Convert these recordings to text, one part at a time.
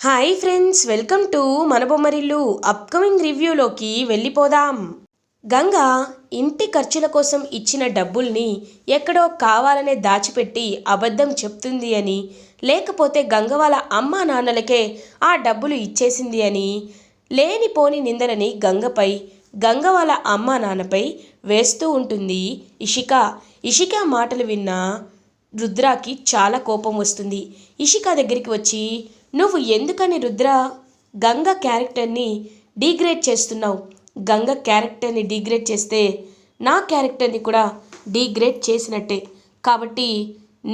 Hi friends, welcome to మన Bommarillu. Upcoming రివ్యూలోకి వెళ్ళిపోదాం. గంగ ఇంటి ఖర్చుల కోసం ఇచ్చిన డబ్బుల్ని ఎక్కడో కావాలనే దాచిపెట్టి అబద్ధం చెప్తుంది అని, లేకపోతే గంగ వాళ్ళ అమ్మా నాన్నలకే ఆ డబ్బులు ఇచ్చేసింది అని లేనిపోని నిందలని గంగ వాళ్ళ అమ్మా నాన్నపై వేస్తూ ఉంటుంది ఇషిక. ఇషిక మాటలు విన్న రుద్రాకి చాలా కోపం వస్తుంది. ఇషిక దగ్గరికి వచ్చి, నువ్వు ఎందుకని రుద్ర గంగ క్యారెక్టర్ని డీగ్రేడ్ చేస్తున్నావు? గంగ క్యారెక్టర్ని డీగ్రేడ్ చేస్తే నా క్యారెక్టర్ని కూడా డీగ్రేడ్ చేసినట్టే. కాబట్టి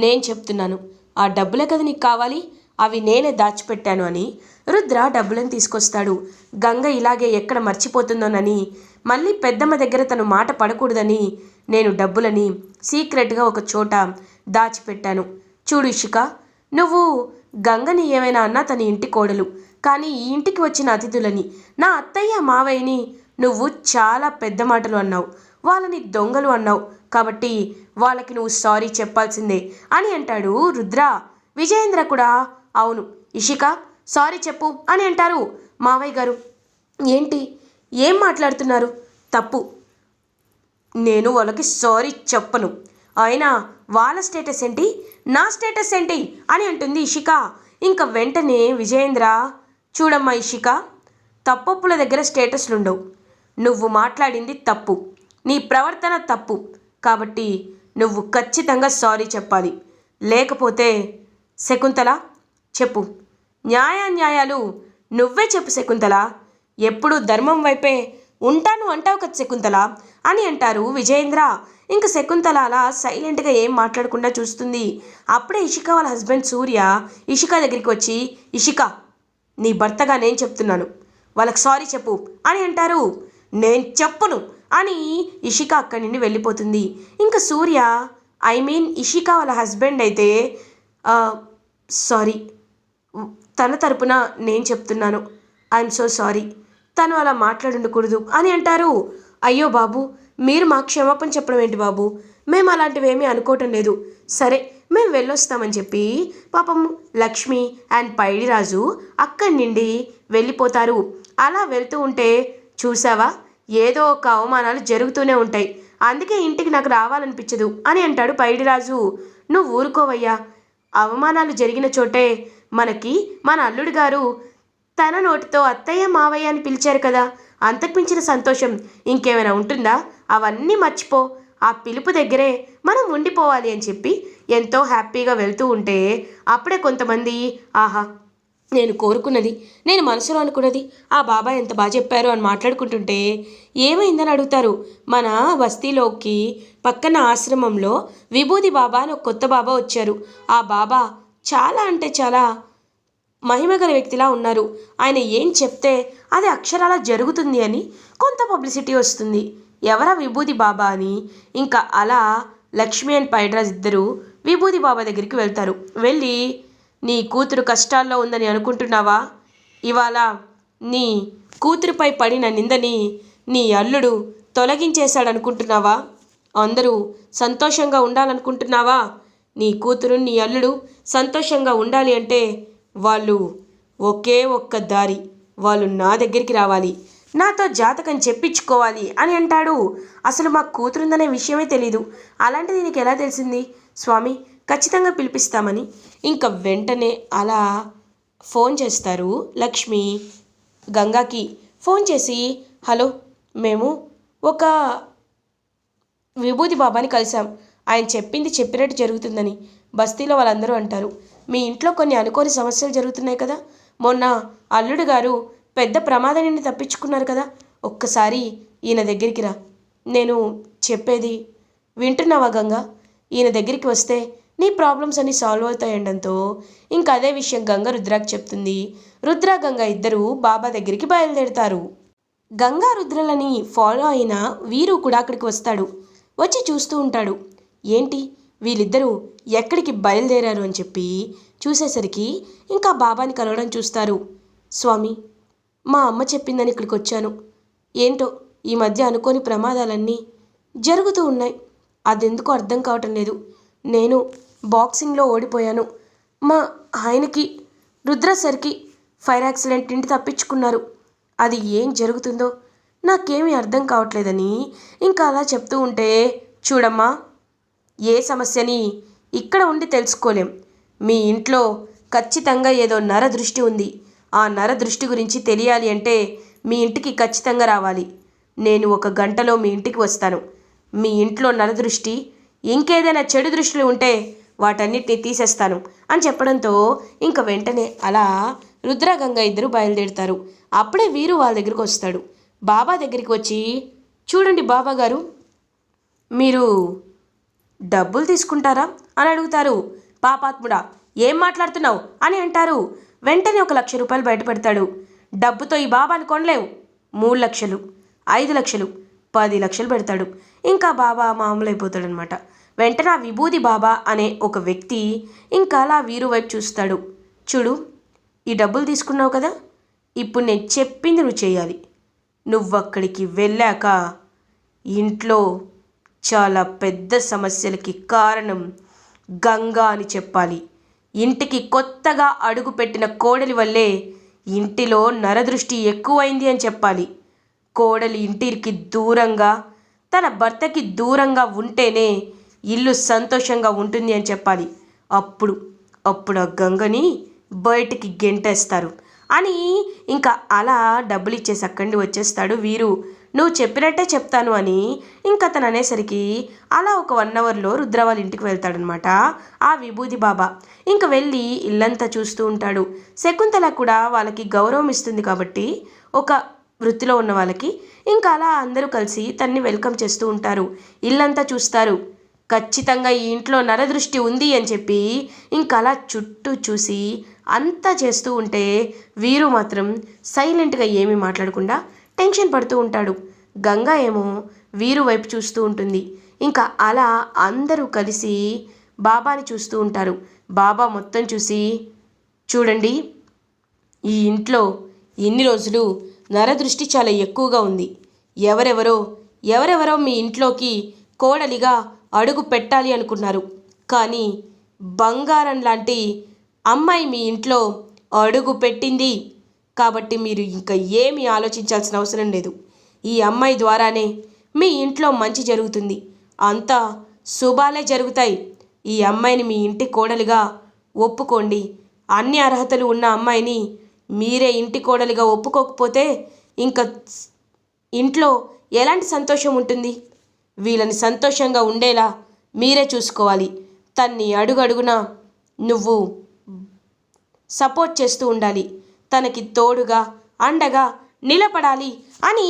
నేను చెప్తున్నాను, ఆ డబ్బులే కదా నీకు కావాలి, అవి నేనే దాచిపెట్టాను అని రుద్ర డబ్బులను తీసుకొస్తాడు. గంగ ఇలాగే ఎక్కడ మర్చిపోతుందోనని, మళ్ళీ పెద్దమ్మ దగ్గర తను మాట పడకూడదని నేను డబ్బులని సీక్రెట్గా ఒక చోట దాచిపెట్టాను. చూడు ఇషిక, నువ్వు గంగని ఏమైనా అన్నా తన ఇంటి కోడలు, కానీ ఈ ఇంటికి వచ్చిన అతిథులని, నా అత్తయ్య మావయ్యని నువ్వు చాలా పెద్ద మాటలు అన్నావు, వాళ్ళని దొంగలు అన్నావు. కాబట్టి వాళ్ళకి నువ్వు సారీ చెప్పాల్సిందే అని అంటాడు రుద్ర. విజయేంద్ర కూడా, అవును ఇషిక సారీ చెప్పు అని అంటారు. మావయ్య గారు, ఏంటి ఏం మాట్లాడుతున్నారు? తప్పు, నేను వాళ్ళకి సారీ చెప్పను. అయినా వాళ్ళ స్టేటస్ ఏంటి, నా స్టేటస్ ఏంటి అని అంటుంది ఇషిక. ఇంకా వెంటనే విజయేంద్ర, చూడమ్మా ఇషిక, తప్పొప్పుల దగ్గర స్టేటస్లు ఉండవు. నువ్వు మాట్లాడింది తప్పు, నీ ప్రవర్తన తప్పు. కాబట్టి నువ్వు ఖచ్చితంగా సారీ చెప్పాలి. లేకపోతే శకుంతల చెప్పు, న్యాయాలు నువ్వే చెప్పు శకుంతల, ఎప్పుడు ధర్మం వైపే ఉంటాను అంటావు కదా శకుంతల అని అంటారు విజయేంద్ర. ఇంక శకుంతల అలా సైలెంట్గా ఏం మాట్లాడకుండా చూస్తుంది. అప్పుడే ఇషిక వాళ్ళ హస్బెండ్ సూర్య ఇషిక దగ్గరికి వచ్చి, ఇషిక నీ భర్తగా నేను చెప్తున్నాను, వాళ్ళకి సారీ చెప్పు అని అంటారు. నేను చెప్పును అని ఇషిక అక్కడి నుండి వెళ్ళిపోతుంది. ఇంకా సూర్య, ఇషిక వాళ్ళ హస్బెండ్ అయితే, సారీ, తన తరపున నేను చెప్తున్నాను, ఐఎమ్ సో సారీ, తను అలా మాట్లాడుండకూడదు అని అంటారు. అయ్యో బాబు, మీరు మా క్షమాపణ చెప్పడం ఏంటి బాబు, మేము అలాంటివి ఏమీ అనుకోవటం లేదు, సరే మేము వెళ్ళొస్తామని చెప్పి పాపం లక్ష్మి అండ్ పైడిరాజు అక్కడి నుండి వెళ్ళిపోతారు. అలా వెళ్తూ ఉంటే, చూసావా ఏదో ఒక అవమానాలు జరుగుతూనే ఉంటాయి, అందుకే ఇంటికి నాకు రావాలనిపించదు అని అంటాడు పైడిరాజు. నువ్వు ఊరుకోవయ్యా, అవమానాలు జరిగిన చోటే మనకి మన అల్లుడు గారు తన నోటితో అత్తయ్య మావయ్య అని పిలిచారు కదా, అంతకుమించిన సంతోషం ఇంకేమైనా ఉంటుందా? అవన్నీ మర్చిపో, ఆ పిలుపు దగ్గరే మనం ఉండిపోవాలి అని చెప్పి ఎంతో హ్యాపీగా వెళ్తూ ఉంటే, అప్పుడే కొంతమంది, ఆహా, నేను కోరుకున్నది, నేను మనసులో అనుకున్నది ఆ బాబాయ్ ఎంత బాగా చెప్పారు అని మాట్లాడుకుంటుంటే, ఏమైందని అడుగుతారు. మన బస్తీలోకి పక్కన ఆశ్రమంలో విభూది బాబా అని ఒక కొత్త బాబా వచ్చారు. ఆ బాబా చాలా అంటే చాలా మహిమగల వ్యక్తిలా ఉన్నారు. ఆయన ఏం చెప్తే అది అక్షరాలా జరుగుతుంది అని కొంత పబ్లిసిటీ వస్తుంది. ఎవరా విభూది బాబా అని. ఇంకా అలా లక్ష్మి అండ్ పైడ్రాజ్ ఇద్దరు విభూది బాబా దగ్గరికి వెళ్తారు. వెళ్ళి, నీ కూతురు కష్టాల్లో ఉందని అనుకుంటున్నావా? ఇవాళ నీ కూతురుపై పడిన నిందని నీ అల్లుడు తొలగించేశాడనుకుంటున్నావా? అందరూ సంతోషంగా ఉండాలనుకుంటున్నావా? నీ కూతురు నీ అల్లుడు సంతోషంగా ఉండాలి అంటే వాళ్ళు ఒకే ఒక్క దారి, వాళ్ళు నా దగ్గరికి రావాలి, నాతో జాతకం చెప్పించుకోవాలి అని అంటాడు. అసలు మా కూతురుందనే విషయమే తెలీదు, అలాంటిది నీకు ఎలా తెలిసింది? స్వామి ఖచ్చితంగా పిలిపిస్తామని ఇంకా వెంటనే అలా ఫోన్ చేస్తారు లక్ష్మి గంగాకి. ఫోన్ చేసి, హలో, మేము ఒక విభూతి బాబాని కలిసాం, ఆయన చెప్పింది చెప్పినట్టు జరుగుతుందని బస్తీలో వాళ్ళందరూ అంటారు. మీ ఇంట్లో కొన్ని అనుకోని సమస్యలు జరుగుతున్నాయి కదా, మొన్న అల్లుడు గారు పెద్ద ప్రమాదం నుండి తప్పించుకున్నారు కదా, ఒక్కసారి ఈయన దగ్గరికి రా, నేను చెప్పేది వింటున్నావా గంగా? ఈయన దగ్గరికి వస్తే నీ ప్రాబ్లమ్స్ అన్నీ సాల్వ్ అవుతాయండంతో ఇంకా అదే విషయం గంగ రుద్రాకి చెప్తుంది. రుద్ర గంగ ఇద్దరు బాబా దగ్గరికి బయలుదేరుతారు. గంగా రుద్రలని ఫాలో అయిన వీరు కూడా అక్కడికి వస్తాడు. వచ్చి చూస్తూ ఉంటాడు, ఏంటి వీళ్ళిద్దరూ ఎక్కడికి బయలుదేరారు అని చెప్పి చూసేసరికి ఇంకా బాబాని కలవడం చూస్తారు. స్వామి, మా అమ్మ చెప్పిందని ఇక్కడికి వచ్చాను, ఏంటో ఈ మధ్య అనుకోని ప్రమాదాలన్నీ జరుగుతూ ఉన్నాయి, అదెందుకో అర్థం కావటం లేదు. నేను బాక్సింగ్లో ఓడిపోయాను, మా ఆయనకి రుద్ర సర్కి ఫైర్ యాక్సిడెంట్ నుండి తప్పించుకున్నారు. అది ఏం జరుగుతుందో నాకేమీ అర్థం కావట్లేదని ఇంకా అలా చెప్తూ ఉంటే, చూడమ్మా, ఏ సమస్యని ఇక్కడ ఉండి తెలుసుకోలేం. మీ ఇంట్లో ఖచ్చితంగా ఏదో నరదృష్టి ఉంది. ఆ నరదృష్టి గురించి తెలియాలి అంటే మీ ఇంటికి ఖచ్చితంగా రావాలి. నేను 1 గంటలో మీ ఇంటికి వస్తాను. మీ ఇంట్లో నరదృష్టి, ఇంకేదైనా చెడు దృష్టిలు ఉంటే వాటన్నిటిని తీసేస్తాను అని చెప్పడంతో ఇంక వెంటనే అలా రుద్రగంగ ఇద్దరు బయలుదేరుతారు. అప్పుడే వీరు వాళ్ళ దగ్గరికి వస్తాడు. బాబా దగ్గరికి వచ్చి, చూడండి బాబా గారు, మీరు డబ్బులు తీసుకుంటారా అని అడుగుతారు. పాపాత్ముడా, ఏం మాట్లాడుతున్నావు అని అంటారు. వెంటనే 1 లక్ష రూపాయలు బయట పెడతాడు. డబ్బుతో ఈ బాబాని కొనలేవు. 3 లక్షలు, 5 లక్షలు, 10 లక్షలు పెడతాడు. ఇంకా బాబా మామూలైపోతాడనమాట. వెంటనే ఆ విభూది బాబా అనే ఒక వ్యక్తి ఇంకా అలా వీరు వైపు చూస్తాడు. చూడు, ఈ డబ్బులు తీసుకున్నావు కదా, ఇప్పుడు నేను చెప్పింది నువ్వు చేయాలి. నువ్వక్కడికి వెళ్ళాక ఇంట్లో చాలా పెద్ద సమస్యలకి కారణం గంగా అని చెప్పాలి. ఇంటికి కొత్తగా అడుగుపెట్టిన కోడలి వల్లే ఇంటిలో నరదృష్టి ఎక్కువైంది అని చెప్పాలి. కోడలి ఇంటికి దూరంగా, తన భర్తకి దూరంగా ఉంటేనే ఇల్లు సంతోషంగా ఉంటుంది అని చెప్పాలి. అప్పుడు ఆ గంగని బయటికి గెంటేస్తారు అని ఇంకా అలా డబ్బులు ఇచ్చేసి అక్కడి నుండి వచ్చేస్తాడు వీరు. నువ్వు చెప్పినట్టే చెప్తాను అని ఇంకా అతను అనేసరికి అలా ఒక 1 అవర్లో రుద్ర వాళ్ళ ఇంటికి వెళ్తాడనమాట ఆ విభూది బాబా. ఇంకా వెళ్ళి ఇల్లంతా చూస్తూ ఉంటాడు. శకుంతల కూడా వాళ్ళకి గౌరవం ఇస్తుంది కాబట్టి, ఒక వృత్తిలో ఉన్న వాళ్ళకి ఇంకా అలా అందరూ కలిసి తన్ని వెల్కమ్ చేస్తూ ఉంటారు. ఇల్లంతా చూస్తారు. ఖచ్చితంగా ఈ ఇంట్లో నరదృష్టి ఉంది అని చెప్పి ఇంకా అలా చుట్టూ చూసి అంతా చేస్తూ ఉంటే వీరు మాత్రం సైలెంట్గా ఏమీ మాట్లాడకుండా టెన్షన్ పడుతూ ఉంటాడు. గంగా ఏమో వీరు వైపు చూస్తూ ఉంటుంది. ఇంకా అలా అందరూ కలిసి బాబాని చూస్తూ ఉంటారు. బాబా మొత్తం చూసి, చూడండి, ఈ ఇంట్లో ఇన్ని రోజులు నరదృష్టి చాలా ఎక్కువగా ఉంది. ఎవరెవరో మీ ఇంట్లోకి కోడలిగా అడుగు పెట్టాలి అనుకున్నారు. కానీ బంగారం లాంటి అమ్మాయి మీ ఇంట్లో అడుగు పెట్టింది. కాబట్టి మీరు ఇంకా ఏమీ ఆలోచించాల్సిన అవసరం లేదు. ఈ అమ్మాయి ద్వారానే మీ ఇంట్లో మంచి జరుగుతుంది. అంతా శుభాలే జరుగుతాయి. ఈ అమ్మాయిని మీ ఇంటి కోడలిగా ఒప్పుకోండి. అన్ని అర్హతలు ఉన్న అమ్మాయిని మీరే ఇంటి కోడలిగా ఒప్పుకోకపోతే ఇంకా ఇంట్లో ఎలాంటి సంతోషం ఉంటుంది? వీళ్ళని సంతోషంగా ఉండేలా మీరే చూసుకోవాలి. తన్ని అడుగడుగునా నువ్వు సపోర్ట్ చేస్తూ ఉండాలి. తనకి తోడుగా అండగా నిలబడాలి అని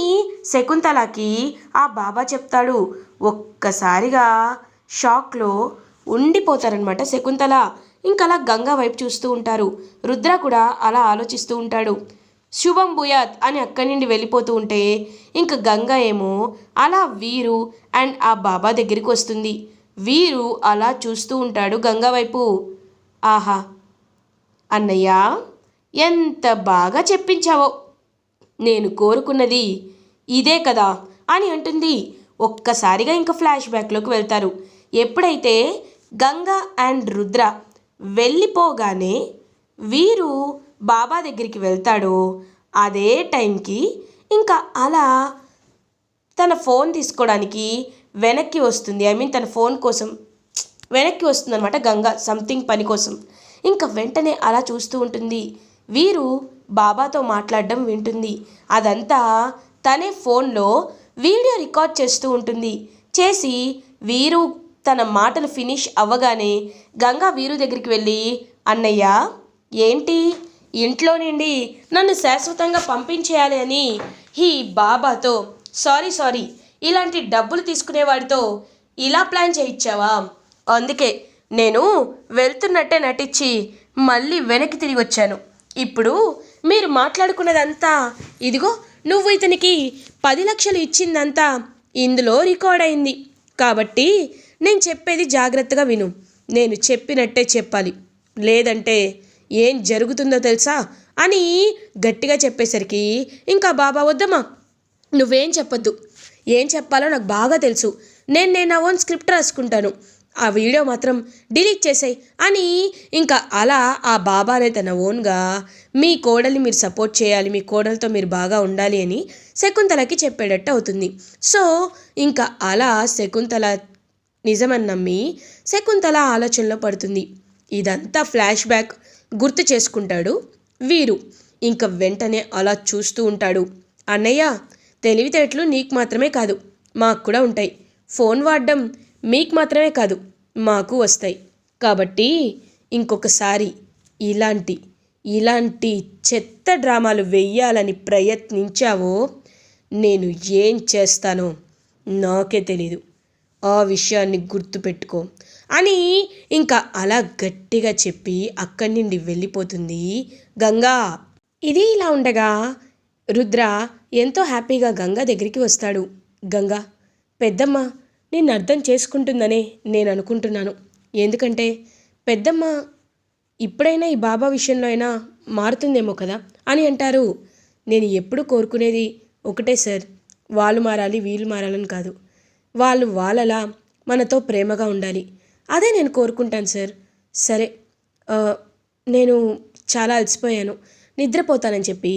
శకుంతలకి ఆ బాబా చెప్తాడు. ఒక్కసారిగా షాక్లో ఉండిపోతారనమాట శకుంతల. ఇంకలా గంగా వైపు చూస్తూ ఉంటారు. రుద్ర కూడా అలా ఆలోచిస్తూ ఉంటాడు. శుభం భూయాత్ అని అక్కడి నుండి వెళ్ళిపోతూ ఉంటే ఇంక గంగా ఏమో అలా వీరు అండ్ ఆ బాబా దగ్గరికి వస్తుంది. వీరు అలా చూస్తూ ఉంటాడు గంగా వైపు. ఆహా అన్నయ్య, ఎంత బాగా చెప్పించావో, నేను కోరుకున్నది ఇదే కదా అని అంటుంది. ఒక్కసారిగా ఇంకా ఫ్లాష్ బ్యాక్లోకి వెళ్తారు. ఎప్పుడైతే గంగా అండ్ రుద్ర వెళ్ళిపోగానే వీరు బాబా దగ్గరికి వెళ్తాడో అదే టైంకి ఇంకా అలా తన ఫోన్ తీసుకోవడానికి వెనక్కి వస్తుంది. తన ఫోన్ కోసం వెనక్కి వస్తుంది అనమాట గంగా, సంథింగ్ పని కోసం. ఇంకా వెంటనే అలా చూస్తూ ఉంటుంది. వీరు బాబాతో మాట్లాడడం వింటుంది. అదంతా తనే ఫోన్లో వీడియో రికార్డ్ చేస్తూ ఉంటుంది. చేసి వీరు తన మాటలు ఫినిష్ అవ్వగానే గంగా వీరు దగ్గరికి వెళ్ళి, అన్నయ్య, ఏంటి ఇంట్లో నుండి నన్ను శాశ్వతంగా పంపించేయాలి అని ఈ బాబాతో సారీ ఇలాంటి డబ్బులు తీసుకునేవాడితో ఇలా ప్లాన్ చేయించావా? అందుకే నేను వెళ్తున్నట్టే నటించి మళ్ళీ వెనక్కి తిరిగి వచ్చాను. ఇప్పుడు మీరు మాట్లాడుకున్నదంతా ఇదిగో, నువ్వు ఇతనికి 10 లక్షలు ఇచ్చిందంతా ఇందులో రికార్డ్ అయింది. కాబట్టి నేను చెప్పేది జాగ్రత్తగా విను. నేను చెప్పినట్టే చెప్పాలి, లేదంటే ఏం జరుగుతుందో తెలుసా అని గట్టిగా చెప్పేసరికి ఇంకా బాబా, వద్దమ్మా, నువ్వేం చెప్పొద్దు. ఏం చెప్పాలో నాకు బాగా తెలుసు. నేను నా ఓన్ స్క్రిప్ట్ రాసుకుంటాను. ఆ వీడియో మాత్రం డిలీట్ చేసేయి అని ఇంకా అలా ఆ బాబానే తన ఓన్గా మీ కోడల్ని మీరు సపోర్ట్ చేయాలి, మీ కోడలతో మీరు బాగా ఉండాలి అని శకుంతలకి చెప్పేటట్టు అవుతుంది. సో ఇంకా అలా శకుంతల నిజమని నమ్మి శకుంతల ఆలోచనలో పడుతుంది. ఇదంతా ఫ్లాష్ బ్యాక్ గుర్తు చేసుకుంటాడు వీరు. ఇంకా వెంటనే అలా చూస్తూ ఉంటాడు. అన్నయ్య, తెలివితేటలు నీకు మాత్రమే కాదు మాకు కూడా ఉంటాయి. ఫోన్ వాడడం మీకు మాత్రమే కాదు మాకు వస్తాయి. కాబట్టి ఇంకొకసారి ఇలాంటి ఇలాంటి చెత్త డ్రామాలు వెయ్యాలని ప్రయత్నించావో నేను ఏం చేస్తానో నాకే తెలీదు. ఆ విషయాన్ని గుర్తుపెట్టుకో అని ఇంకా అలా గట్టిగా చెప్పి అక్కడి నుండి వెళ్ళిపోతుంది గంగా. ఇది ఇలా ఉండగా రుద్ర ఎంతో హ్యాపీగా గంగా దగ్గరికి వస్తాడు. గంగా, పెద్దమ్మ నిన్ను అర్థం చేసుకుంటుందనే నేను అనుకుంటున్నాను. ఎందుకంటే పెద్దమ్మ ఇప్పుడైనా ఈ బాబా విషయంలో అయినా మారుతుందేమో కదా అని అంటారు. నేను ఎప్పుడు కోరుకునేది ఒకటే సార్, వాళ్ళు మారాలి వీళ్ళు మారాలని కాదు. వాళ్ళు వాళ్ళలా మనతో ప్రేమగా ఉండాలి, అదే నేను కోరుకుంటాను సార్. సరే, నేను చాలా అలసిపోయాను, నిద్రపోతానని చెప్పి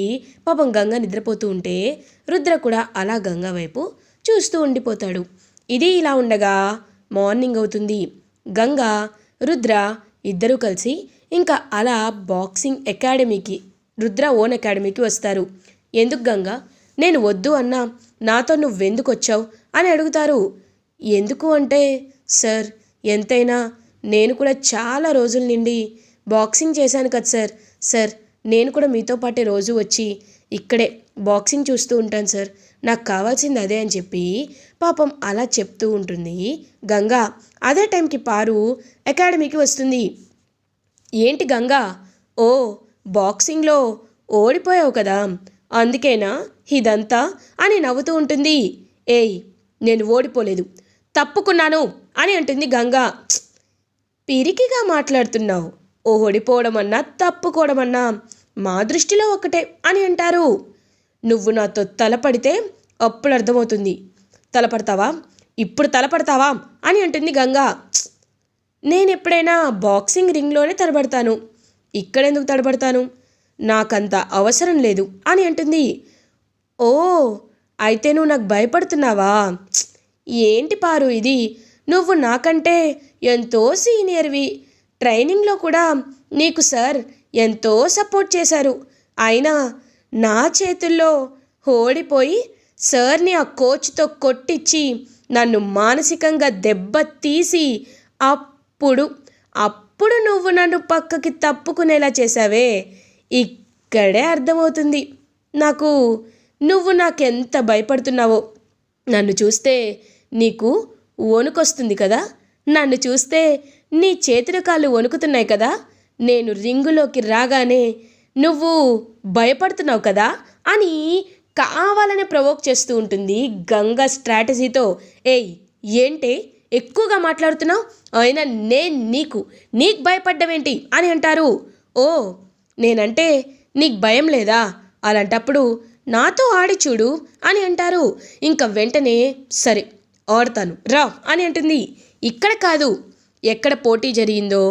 పాపం గంగ నిద్రపోతూ ఉంటే రుద్ర కూడా అలా గంగ వైపు చూస్తూ ఉండిపోతాడు. ఇది ఇలా ఉండగా మార్నింగ్ అవుతుంది. గంగ రుద్ర ఇద్దరూ కలిసి ఇంకా అలా బాక్సింగ్ అకాడమీకి, రుద్ర ఓన్ అకాడమీకి వస్తారు. ఎందుకు గంగ, నేను వద్దు అన్నా నాతో నువ్వెందుకు వచ్చావు అని అడుగుతారు. ఎందుకు అంటే సార్, ఎంతైనా నేను కూడా చాలా రోజుల నుండి బాక్సింగ్ చేశాను కదా సార్. సార్, నేను కూడా మీతో పాటే రోజు వచ్చి ఇక్కడే బాక్సింగ్ చూస్తూ ఉంటాను సార్, నాకు కావాల్సింది అదే అని చెప్పి పాపం అలా చెప్తూ ఉంటుంది గంగా. అదే టైంకి పారు అకాడమీకి వస్తుంది. ఏంటి గంగా, ఓ బాక్సింగ్లో ఓడిపోయావు కదా, అందుకేనా ఇదంతా అని నవ్వుతూ ఉంటుంది. ఏయ్, నేను ఓడిపోలేదు, తప్పుకున్నాను అని అంటుంది గంగా. పిరికిగా మాట్లాడుతున్నావు, ఓడిపోవడం అన్నా తప్పుకోవడం అన్నా మా దృష్టిలో ఒకటే అని అంటారు. నువ్వు నాతో తలపడితే అప్పుడు అర్థమవుతుంది. తలపడతావా, ఇప్పుడు తలపడతావా అని అంటుంది గంగా. నేను ఎప్పుడైనా బాక్సింగ్ రింగ్లోనే తలపడతాను, ఇక్కడెందుకు తడబడతాను, నాకంత అవసరం లేదు అని అంటుంది. ఓ, అయితే నువ్వు నాకు భయపడుతున్నావా? ఏంటి పారు ఇది, నువ్వు నాకంటే ఎంతో సీనియర్వి, ట్రైనింగ్లో కూడా నీకు సార్ ఎంతో సపోర్ట్ చేశారు. అయినా నా చేతుల్లో ఓడిపోయి సార్ని ఆ కోచ్తో కొట్టించి నన్ను మానసికంగా దెబ్బతీసి అప్పుడు నువ్వు నన్ను పక్కకి తప్పుకునేలా చేశావే. ఇక్కడే అర్థమవుతుంది నాకు నువ్వు నాకెంత భయపడుతున్నావో. నన్ను చూస్తే నీకు వణుకొస్తుంది కదా, నన్ను చూస్తే నీ చేతుల కాళ్ళు వణుకుతున్నాయి కదా, నేను రింగులోకి రాగానే నువ్వు భయపడుతున్నావు కదా అని కావాలనే ప్రవోక్ చేస్తూ ఉంటుంది గంగా స్ట్రాటజీతో. ఏయ్, ఏంటే ఎక్కువగా మాట్లాడుతున్నావు, అయినా నేను నీకు భయపడ్డవేంటి అని అంటారు. ఓ, నేనంటే నీకు భయం లేదా, అలాంటప్పుడు నాతో ఆడి చూడు అని అంటారు. ఇంకా వెంటనే సరే ఆడతాను రా అని అంటుంది. ఇక్కడ కాదు, ఎక్కడ పోటీ జరిగిందో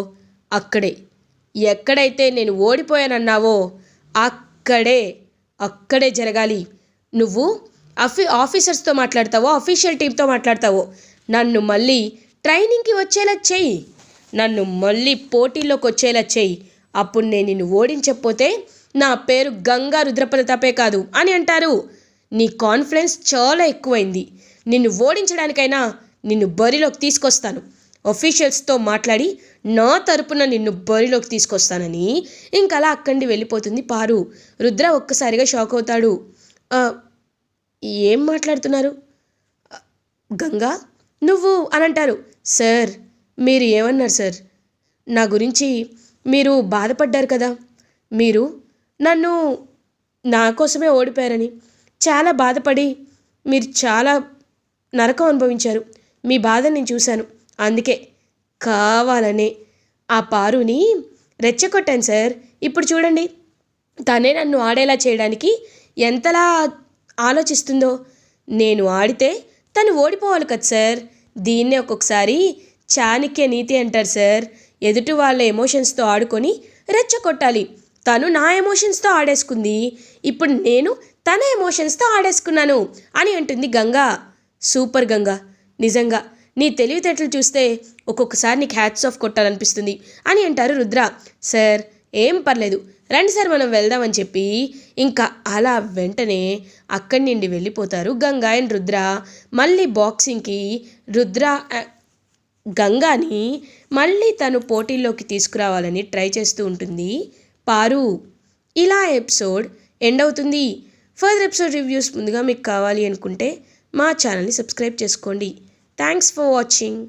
అక్కడే, ఎక్కడైతే నేను ఓడిపోయానన్నావో అక్కడే జరగాలి. నువ్వు ఆఫీసర్స్తో మాట్లాడతావో అఫీషియల్ టీంతో మాట్లాడతావో నన్ను మళ్ళీ ట్రైనింగ్కి వచ్చేలా చెయ్యి, నన్ను మళ్ళీ పోటీలోకి వచ్చేలా చెయ్యి. అప్పుడు నేను నిన్ను ఓడించకపోతే నా పేరు గంగా రుద్రప్రతాపే కాదు అని అంటారు. నీ కాన్ఫిడెన్స్ చాలా ఎక్కువైంది, నిన్ను ఓడించడానికైనా నిన్ను బరిలోకి తీసుకొస్తాను, అఫీషియల్స్తో మాట్లాడి నా తరపున నిన్ను బరిలోకి తీసుకొస్తానని ఇంకలా అక్కడి వెళ్ళిపోతుంది పారు. రుద్ర ఒక్కసారిగా షాక్ అవుతాడు. ఏం మాట్లాడుతున్నారు గంగా నువ్వు అని అంటారు. సార్, మీరు ఏమన్నారు సార్, నా గురించి మీరు బాధపడ్డారు కదా, మీరు నన్ను నా కోసమే ఓడిపోయారని చాలా బాధపడి మీరు చాలా నరకం అనుభవించారు. మీ బాధ నేను చూశాను, అందుకే కావాలనే ఆ పారుని రెచ్చగొట్టాను సార్. ఇప్పుడు చూడండి, తనే నన్ను ఆడేలా చేయడానికి ఎంతలా ఆలోచిస్తుందో. నేను ఆడితే తను ఓడిపోవాలి కదా సార్, దీన్నే ఒక్కొక్కసారి చాణక్య నీతి అంటారు సార్. ఎదుటి వాళ్ళ ఎమోషన్స్తో ఆడుకొని రెచ్చగొట్టాలి. తను నా ఎమోషన్స్తో ఆడేసుకుంది, ఇప్పుడు నేను తన ఎమోషన్స్తో ఆడేసుకున్నాను అని అంటుంది గంగా. సూపర్ గంగా, నిజంగా నీ తెలివితేటలు చూస్తే ఒక్కొక్కసారి నీకు హ్యాట్స్ ఆఫ్ కొట్టాలనిపిస్తుంది అని అంటారు రుద్ర. సార్ ఏం పర్లేదు, రండి సార్ మనం వెళ్దామని చెప్పి ఇంకా అలా వెంటనే అక్కడి నుండి వెళ్ళిపోతారు గంగా అండ్ రుద్ర. మళ్ళీ బాక్సింగ్కి రుద్ర గంగాని మళ్ళీ తను పోటీల్లోకి తీసుకురావాలని ట్రై చేస్తూ ఉంటుంది పారు. ఇలా ఎపిసోడ్ ఎండ్ అవుతుంది. ఫర్దర్ ఎపిసోడ్ రివ్యూస్ ముందుగా మీకు కావాలి అనుకుంటే మా ఛానల్ని సబ్స్క్రైబ్ చేసుకోండి. Thanks for watching.